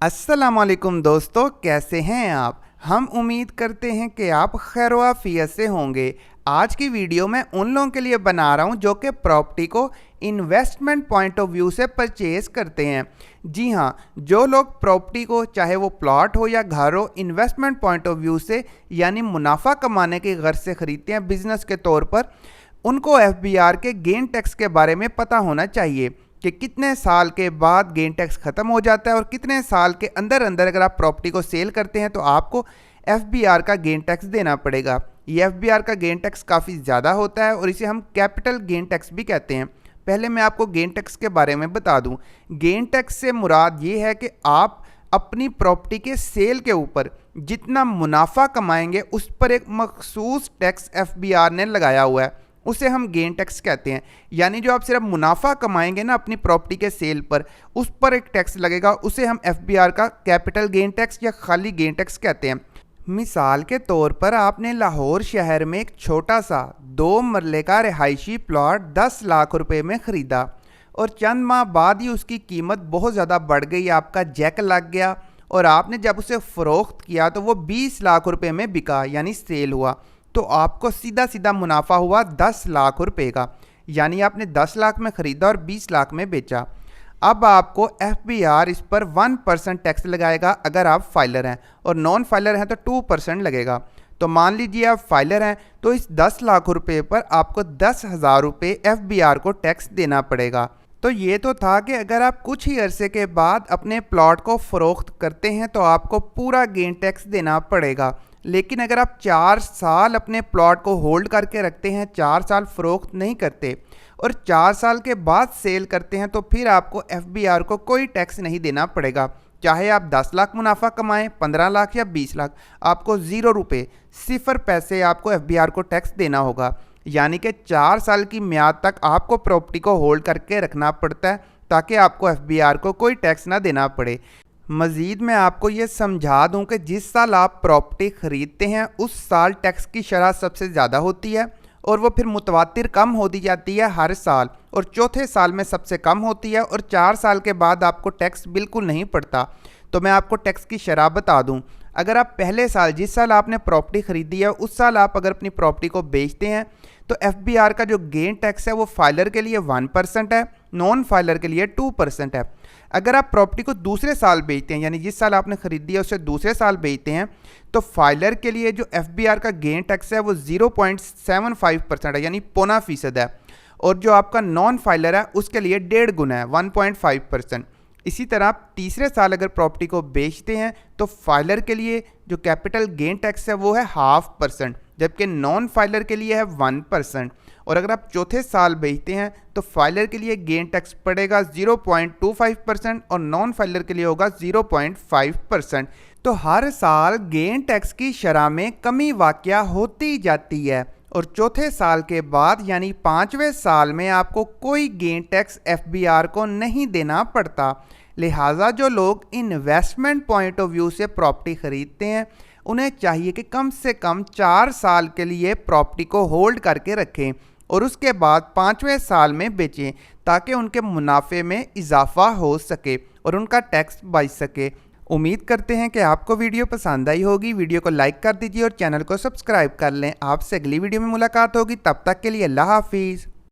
अस्सलामुअलैकुम दोस्तों, कैसे हैं आप। हम उम्मीद करते हैं कि आप खैर आफियत से होंगे। आज की वीडियो मैं उन लोगों के लिए बना रहा हूं जो कि प्रॉपर्टी को इन्वेस्टमेंट पॉइंट ऑफ व्यू से परचेज करते हैं। जी हां, जो लोग प्रॉपर्टी को चाहे वो प्लॉट हो या घर हो इन्वेस्टमेंट पॉइंट ऑफ व्यू से यानी मुनाफा कमाने की गर्ज से ख़रीदते हैं बिजनेस के तौर पर, उनको एफबीआर के गेन टैक्स के बारे में पता होना चाहिए कि कितने साल के बाद गेन टैक्स ख़त्म हो जाता है और कितने साल के अंदर अंदर अगर आप प्रॉपर्टी को सेल करते हैं तो आपको एफबीआर का गेन टैक्स देना पड़ेगा। ये एफबीआर का गेन टैक्स काफ़ी ज़्यादा होता है और इसे हम कैपिटल गेन टैक्स भी कहते हैं। पहले मैं आपको गेन टैक्स के बारे में बता दूं। गेन टैक्स से मुराद ये है कि आप अपनी प्रॉपर्टी के सेल के ऊपर जितना मुनाफा कमाएंगे उस पर एक मखसूस टैक्स एफबीआर ने लगाया हुआ है, उसे हम गेन टैक्स कहते हैं। यानी जो आप सिर्फ मुनाफा कमाएंगे ना अपनी प्रॉपर्टी के सेल पर, उस पर एक टैक्स लगेगा, उसे हम एफबीआर का कैपिटल गेन टैक्स या खाली गेन टैक्स कहते हैं। मिसाल के तौर पर आपने लाहौर शहर में एक छोटा सा 2 मरले का रिहायशी प्लॉट 10 लाख रुपए में ख़रीदा और चंद माह बाद ही उसकी कीमत बहुत ज़्यादा बढ़ गई, आपका जैक लग गया और आपने जब उसे फ़रोख्त किया तो वो 20 लाख रुपए में बिका यानी सेल हुआ। तो आपको सीधा सीधा मुनाफा हुआ 10 लाख रुपए का, यानी आपने 10 लाख में ख़रीदा और 20 लाख में बेचा। अब आपको एफबीआर इस पर 1% टैक्स लगाएगा अगर आप फाइलर हैं, और नॉन फाइलर हैं तो 2% लगेगा। तो मान लीजिए आप फाइलर हैं तो इस 10 लाख रुपए पर आपको 10,000 रुपये एफबीआर को टैक्स देना पड़ेगा। तो ये तो था कि अगर आप कुछ ही अरसे के बाद अपने प्लॉट को फ़रोख्त करते हैं तो आपको पूरा गेन टैक्स देना पड़ेगा। लेकिन अगर आप 4 साल अपने प्लॉट को होल्ड करके रखते हैं, 4 साल फ़रोख्त नहीं करते और 4 साल के बाद सेल करते हैं तो फिर आपको एफबीआर को कोई टैक्स नहीं देना पड़ेगा। चाहे आप 10 लाख मुनाफा कमाएं, 15 लाख या 20 लाख, आपको 0 रुपये 0 पैसे आपको एफबीआर को टैक्स देना होगा। यानी कि 4 साल की म्याद तक आपको प्रॉपर्टी को होल्ड करके रखना पड़ता है ताकि आपको एफबीआर को कोई टैक्स ना देना पड़े। मज़ीद मैं आपको ये समझा दूं कि जिस साल आप प्रॉपर्टी ख़रीदते हैं उस साल टैक्स की शरह सबसे ज़्यादा होती है और वो फिर मुतवातिर कम होती जाती है हर साल, और चौथे साल में सबसे कम होती है और 4 साल के बाद आपको टैक्स बिल्कुल नहीं पड़ता। तो मैं आपको टैक्स की शरह बता दूं। अगर आप पहले साल जिस साल आपने प्रॉपर्टी ख़रीदी है उस साल आप अगर अपनी प्रॉपर्टी को बेचते हैं तो एफबीआर का जो गेन टैक्स है वो फाइलर के लिए 1% है, नॉन फाइलर के लिए 2% है। अगर आप प्रॉपर्टी को दूसरे साल बेचते हैं यानी जिस साल आपने ख़रीदी है उससे दूसरे साल बेचते हैं तो फाइलर के लिए जो एफबीआर का गेन टैक्स है वो 0.75% है यानी 0.25% है, और जो आपका नॉन फाइलर है उसके लिए 1.5 गुना है 1.5%। इसी तरह आप तीसरे साल अगर प्रॉपर्टी को बेचते हैं तो फाइलर के लिए जो कैपिटल गेन टैक्स है वो है 0.5%, जबकि नॉन फाइलर के लिए है 1%। और अगर आप चौथे साल बेचते हैं तो फाइलर के लिए गेन टैक्स पड़ेगा 0.25% और नॉन फाइलर के लिए होगा 0.5%। तो हर साल गेन टैक्स की शरह में कमी वाक़या होती जाती है और चौथे साल के बाद यानी 5वें साल में आपको कोई गेन टैक्स एफबीआर को नहीं देना पड़ता। लिहाजा जो लोग इन्वेस्टमेंट पॉइंट ऑफ व्यू से प्रॉपर्टी ख़रीदते हैं उन्हें चाहिए कि कम से कम 4 साल के लिए प्रॉपर्टी को होल्ड करके रखें और उसके बाद 5वें साल में बेचें ताकि उनके मुनाफे में इजाफा हो सके और उनका टैक्स बच सके। उम्मीद करते हैं कि आपको वीडियो पसंद आई होगी। वीडियो को लाइक कर दीजिए और चैनल को सब्सक्राइब कर लें। आपसे अगली वीडियो में मुलाकात होगी, तब तक के लिए अल्लाह हाफिज़।